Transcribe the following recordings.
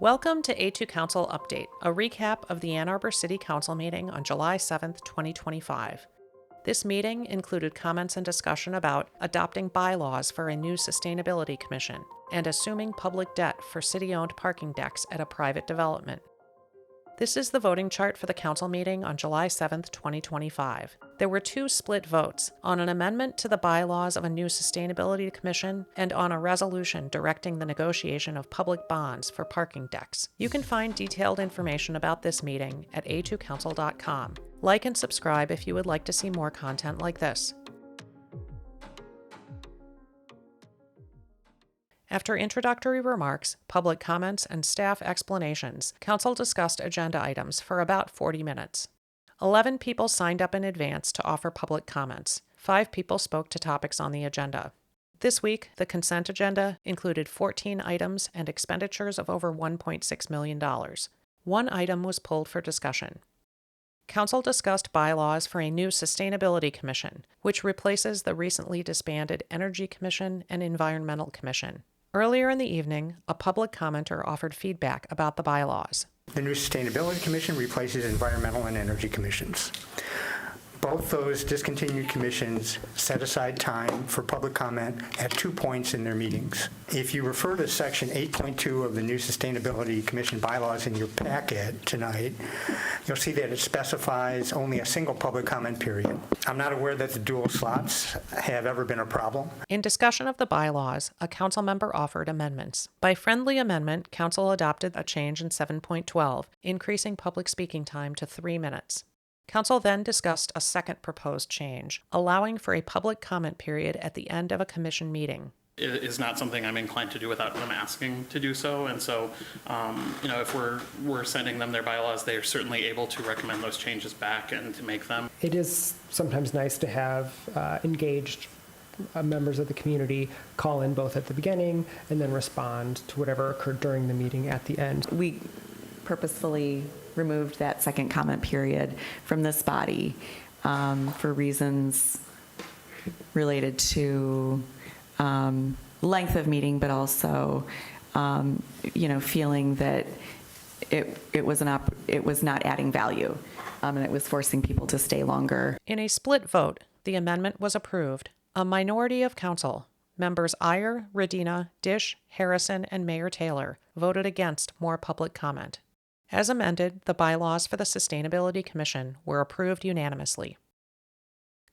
Welcome to A2Council Update, a recap of the Ann Arbor City Council meeting on July 7th, 2025. This meeting included comments and discussion about adopting bylaws for a new sustainability commission and assuming public debt for city-owned parking decks at a private development. This is the voting chart for the council meeting on July 7th, 2025. There were two split votes on an amendment to the bylaws of a new sustainability commission and on a resolution directing the negotiation of public bonds for parking decks. You can find detailed information about this meeting at A2Council.com. Like and subscribe if you would like to see more content like this. After introductory remarks, public comments, and staff explanations, Council discussed agenda items for about 40 minutes. 11 people signed up in advance to offer public comments. 5 people spoke to topics on the agenda. This week, the consent agenda included 14 items and expenditures of over $1.6 million. One item was pulled for discussion. Council discussed bylaws for a new Sustainability Commission, which replaces the recently disbanded Energy Commission and Environmental Commission. Earlier in the evening, a public commenter offered feedback about the bylaws. The new Sustainability Commission replaces Environmental and Energy Commissions. Both those discontinued commissions set aside time for public comment at 2 points in their meetings. If you refer to Section 8.2 of the new Sustainability Commission bylaws in your packet tonight, you'll see that it specifies only a single public comment period. I'm not aware that the dual slots have ever been a problem. In discussion of the bylaws, a council member offered amendments. By friendly amendment, council adopted a change in 7.12, increasing public speaking time to 3 minutes. Council then discussed a second proposed change, allowing for a public comment period at the end of a commission meeting. It is not something I'm inclined to do without them asking to do so. And so, if we're sending them their bylaws, they are certainly able to recommend those changes back and to make them. It is sometimes nice to have engaged members of the community call in both at the beginning and then respond to whatever occurred during the meeting at the end. We purposefully removed that second comment period from this body for reasons related to length of meeting, but also, feeling that it was not adding value, and it was forcing people to stay longer. In a split vote, the amendment was approved. A minority of council, members Iyer, Radina, Dish, Harrison, and Mayor Taylor, voted against more public comment. As amended, the bylaws for the Sustainability Commission were approved unanimously.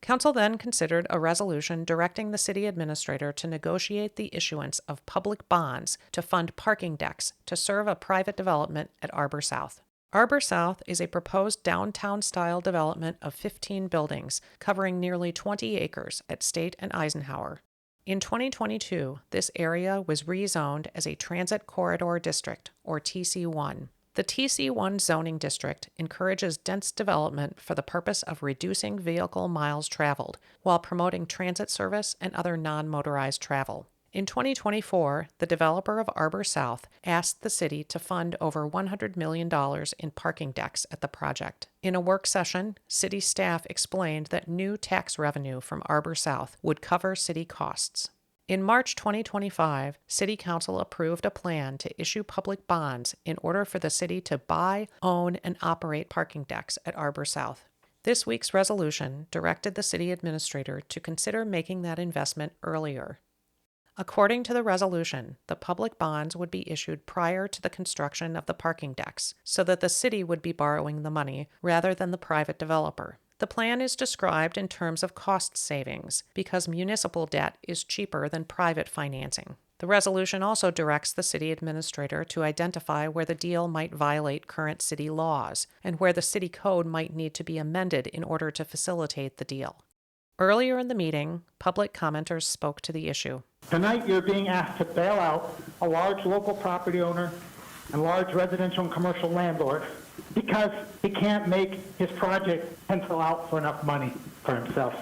Council then considered a resolution directing the city administrator to negotiate the issuance of public bonds to fund parking decks to serve a private development at Arbor South. Arbor South is a proposed downtown-style development of 15 buildings covering nearly 20 acres at State and Eisenhower. In 2022, this area was rezoned as a Transit Corridor District, or TC1. The TC1 zoning district encourages dense development for the purpose of reducing vehicle miles traveled while promoting transit service and other non-motorized travel. In 2024, the developer of Arbor South asked the city to fund over $100 million in parking decks at the project. In a work session, city staff explained that new tax revenue from Arbor South would cover city costs. In March 2025, City Council approved a plan to issue public bonds in order for the city to buy, own, and operate parking decks at Arbor South. This week's resolution directed the city administrator to consider making that investment earlier. According to the resolution, the public bonds would be issued prior to the construction of the parking decks, so that the city would be borrowing the money rather than the private developer. The plan is described in terms of cost savings because municipal debt is cheaper than private financing. The resolution also directs the city administrator to identify where the deal might violate current city laws and where the city code might need to be amended in order to facilitate the deal. Earlier in the meeting, public commenters spoke to the issue. Tonight, you're being asked to bail out a large local property owner and large residential and commercial landlord because he can't make his project pencil out for enough money for himself.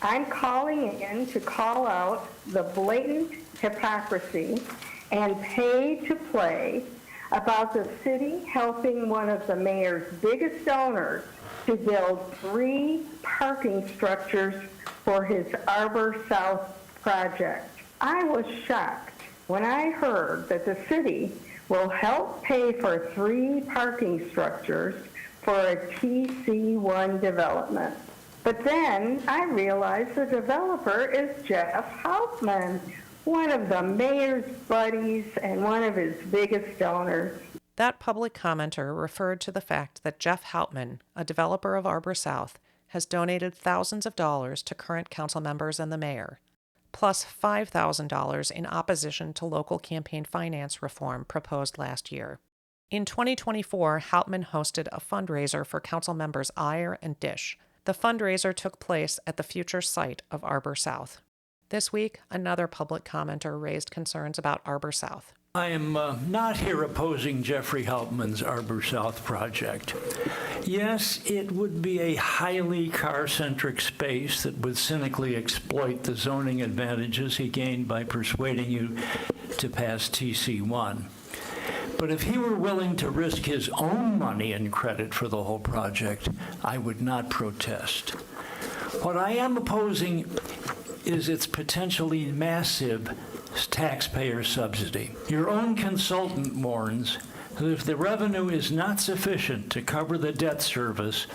I'm calling in to call out the blatant hypocrisy and pay to play about the city helping one of the mayor's biggest donors to build 3 parking structures for his Arbor South project. I was shocked when I heard that the city will help pay for 3 parking structures for a TC1 development. But then I realized the developer is Jeff Hauptman, one of the mayor's buddies and one of his biggest donors. That public commenter referred to the fact that Jeff Hauptman, a developer of Arbor South, has donated thousands of dollars to current council members and the mayor, plus $5,000 in opposition to local campaign finance reform proposed last year. In 2024, Hauptman hosted a fundraiser for council members Iyer and Dish. The fundraiser took place at the future site of Arbor South. This week, another public commenter raised concerns about Arbor South. I am not here opposing Jeffrey Hauptman's Arbor South project. Yes, it would be a highly car-centric space that would cynically exploit the zoning advantages he gained by persuading you to pass TC1. But if he were willing to risk his own money and credit for the whole project, I would not protest. What I am opposing is its potentially massive taxpayer subsidy. Your own consultant warns that if the revenue is not sufficient to cover the debt service,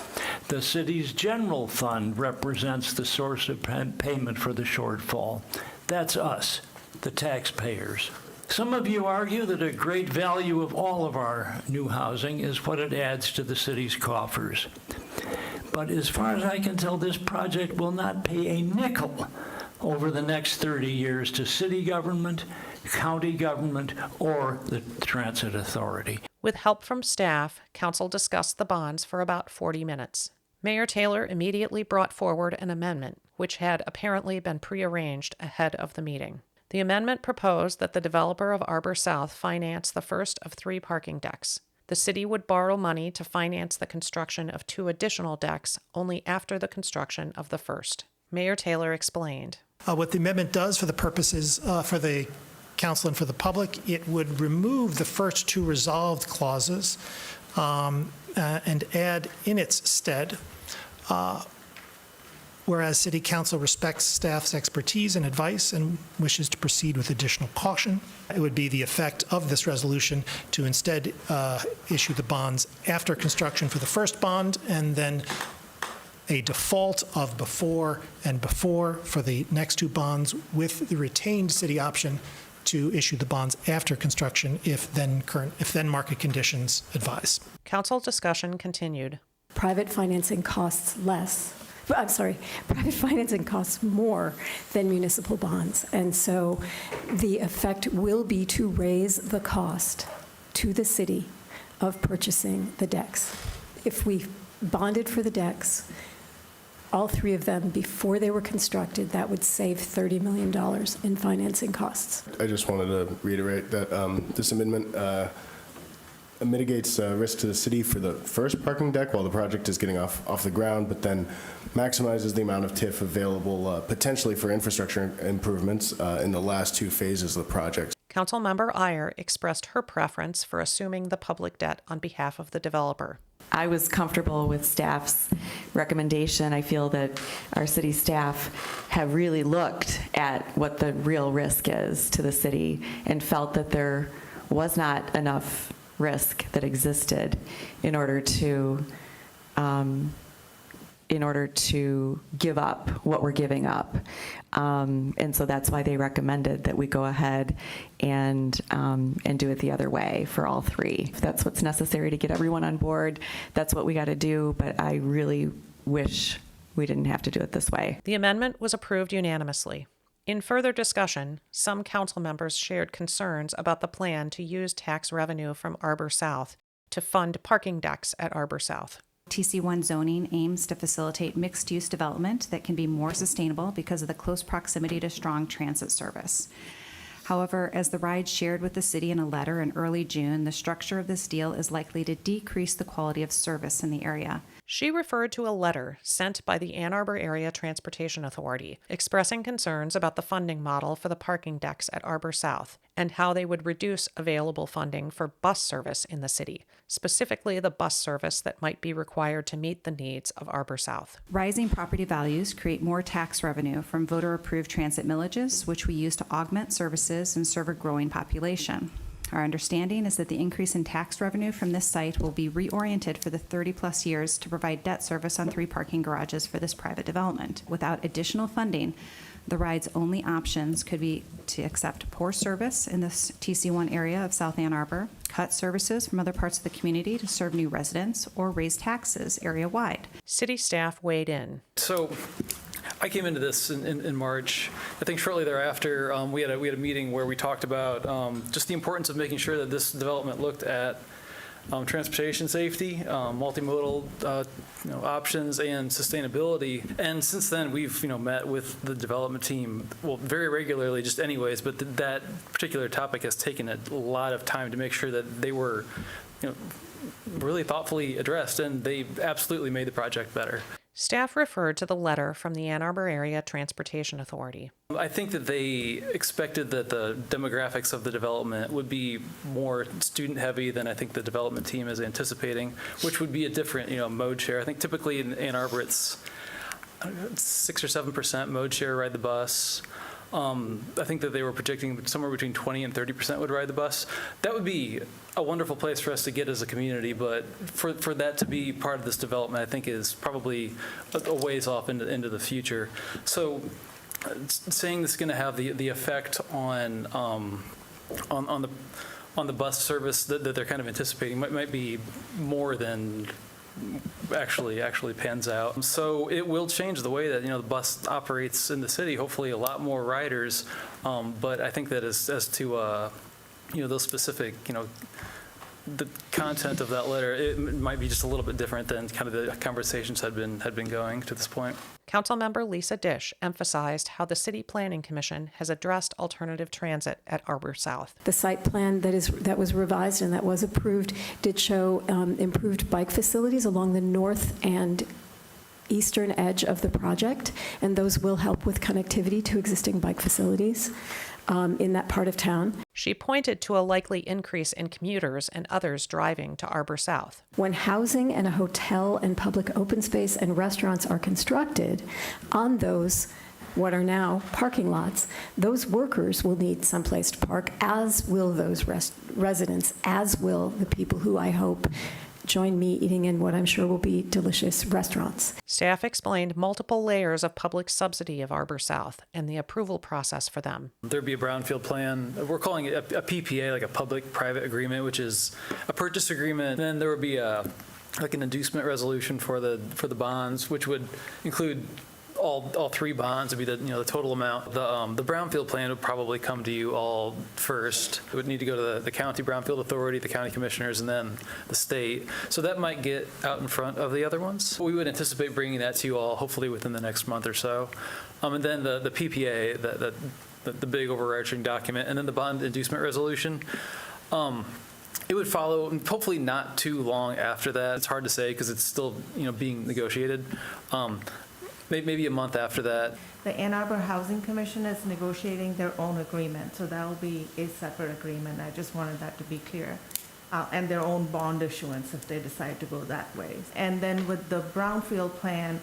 the city's general fund represents the source of payment for the shortfall. That's us, the taxpayers. Some of you argue that a great value of all of our new housing is what it adds to the city's coffers. But as far as I can tell, this project will not pay a nickel over the next 30 years to city government, county government, or the transit authority. With help from staff, council discussed the bonds for about 40 minutes. Mayor Taylor immediately brought forward an amendment, which had apparently been prearranged ahead of the meeting. The amendment proposed that the developer of Arbor South finance the first of 3 parking decks. The city would borrow money to finance the construction of 2 additional decks only after the construction of the first. Mayor Taylor explained. What the amendment does for the purposes for the council and for the public, it would remove the first 2 resolved clauses and add in its stead, whereas City Council respects staff's expertise and advice and wishes to proceed with additional caution, it would be the effect of this resolution to instead issue the bonds after construction for the first bond and then a default of before and before for the next 2 bonds with the retained city option to issue the bonds after construction if then market conditions advise. Council discussion continued. Private financing costs more than municipal bonds. And so the effect will be to raise the cost to the city of purchasing the decks. If we bonded for the decks, all 3 of them, before they were constructed, that would save $30 million in financing costs. I just wanted to reiterate that this amendment mitigates risk to the city for the first parking deck while the project is getting off the ground, but then maximizes the amount of TIF available potentially for infrastructure improvements in the last 2 phases of the project. Councilmember Iyer expressed her preference for assuming the public debt on behalf of the developer. I was comfortable with staff's recommendation. I feel that our city staff have really looked at what the real risk is to the city and felt that there was not enough risk that existed in order to give up what we're giving up. And so that's why they recommended that we go ahead and do it the other way for all 3. If that's what's necessary to get everyone on board, that's what we got to do, but I really wish we didn't have to do it this way. The amendment was approved unanimously. In further discussion, some council members shared concerns about the plan to use tax revenue from Arbor South to fund parking decks at Arbor South. TC1 zoning aims to facilitate mixed-use development that can be more sustainable because of the close proximity to strong transit service. However, as the RIDE shared with the city in a letter in early June, the structure of this deal is likely to decrease the quality of service in the area. She referred to a letter sent by the Ann Arbor Area Transportation Authority expressing concerns about the funding model for the parking decks at Arbor South and how they would reduce available funding for bus service in the city, specifically the bus service that might be required to meet the needs of Arbor South. Rising property values create more tax revenue from voter-approved transit millages, which we use to augment services and serve a growing population. Our understanding is that the increase in tax revenue from this site will be reoriented for the 30-plus years to provide debt service on 3 parking garages for this private development. Without additional funding, the ride's only options could be to accept poor service in this TC1 area of South Ann Arbor, cut services from other parts of the community to serve new residents, or raise taxes area-wide. City staff weighed in. So I came into this in March. I think shortly thereafter, we had a meeting where we talked about just the importance of making sure that this development looked at transportation safety, multimodal options, and sustainability. And since then, we've met with the development team, well, very regularly, just anyways. But that particular topic has taken a lot of time to make sure that they were, really thoughtfully addressed, and they absolutely made the project better. Staff referred to the letter from the Ann Arbor Area Transportation Authority. I think that they expected that the demographics of the development would be more student-heavy than I think the development team is anticipating, which would be a different, mode share. I think typically in Ann Arbor it's 6 or 7% mode share ride the bus. I think that they were projecting somewhere between 20 and 30% would ride the bus. That would be a wonderful place for us to get as a community, but for that to be part of this development, I think is probably a ways off into the future. So saying this is going to have the effect on the bus service that they're kind of anticipating might be more than actually pans out. So it will change the way that the bus operates in the city. Hopefully, a lot more riders. But I think that as to those specific the content of that letter, it might be just a little bit different than kind of the conversations had been going to this point. Councilmember Lisa Dish emphasized how the City Planning Commission has addressed alternative transit at Arbor South. The site plan that was revised and that was approved did show improved bike facilities along the north and eastern edge of the project, and those will help with connectivity to existing bike facilities in that part of town. She pointed to a likely increase in commuters and others driving to Arbor South. When housing and a hotel and public open space and restaurants are constructed on those, what are now parking lots, those workers will need someplace to park, as will those residents, as will the people who I hope join me eating in what I'm sure will be delicious restaurants. Staff explained multiple layers of public subsidy of Arbor South and the approval process for them. There'd be a brownfield plan. We're calling it a PPA, like a public-private agreement, which is a purchase agreement. Then there would be an inducement resolution for the bonds, which would include all 3 bonds. Would be the total amount. The brownfield plan would probably come to you all first. It would need to go to the county brownfield authority, the county commissioners, and then the state. So that might get out in front of the other ones. We would anticipate bringing that to you all hopefully within the next month or so. And then the PPA, the big overarching document, and then the bond inducement resolution. It would follow, hopefully not too long after that. It's hard to say because it's still being negotiated. Maybe a month after that. The Ann Arbor Housing Commission is negotiating their own agreement, so that will be a separate agreement. I just wanted that to be clear. And their own bond issuance if they decide to go that way. And then with the brownfield plan,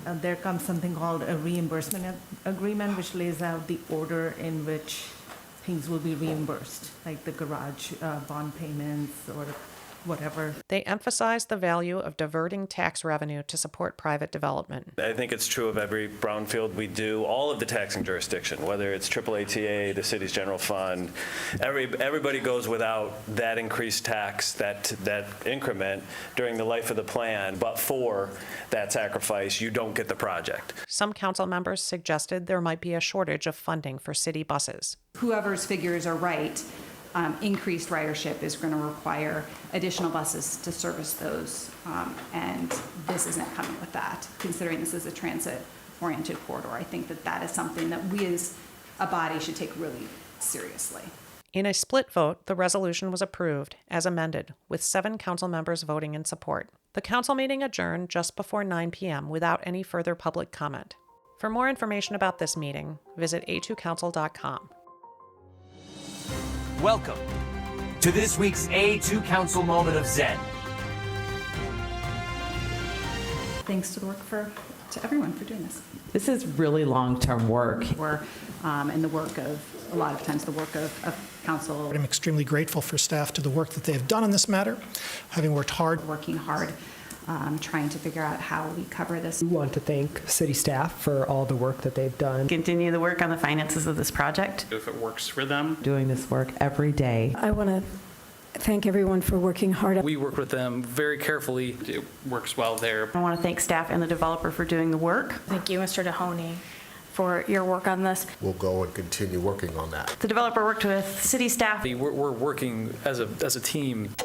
there comes something called a reimbursement agreement, which lays out the order in which things will be reimbursed, like the garage bond payments or whatever. They emphasized the value of diverting tax revenue to support private development. I think it's true of every brownfield we do, all of the taxing jurisdiction, whether it's AAATA, the city's general fund, everybody goes without that increased tax, that increment during the life of the plan, but for that sacrifice, you don't get the project. Some council members suggested there might be a shortage of funding for city buses. Whoever's figures are right, increased ridership is going to require additional buses to service those, and this isn't coming with that. Considering this is a transit-oriented corridor, I think that is something that we as a body should take really seriously. In a split vote, the resolution was approved as amended, with 7 council members voting in support. The council meeting adjourned just before 9 p.m. without any further public comment. For more information about this meeting, visit A2Council.com. Welcome to this week's A2Council Moment of Zen. Thanks to work for to everyone for doing this. This is really long-term work. We're in the work of, a lot of times, the work of council. I'm extremely grateful for staff to the work that they have done on this matter, having worked hard. Working hard, trying to figure out how we cover this. We want to thank city staff for all the work that they've done. Continue the work on the finances of this project. If it works for them. Doing this work every day. I want to thank everyone for working hard. We work with them very carefully. It works well there. I want to thank staff and the developer for doing the work. Thank you, Mr. Mahoney, for your work on this. We'll go and continue working on that. The developer worked with city staff. We're working as a team.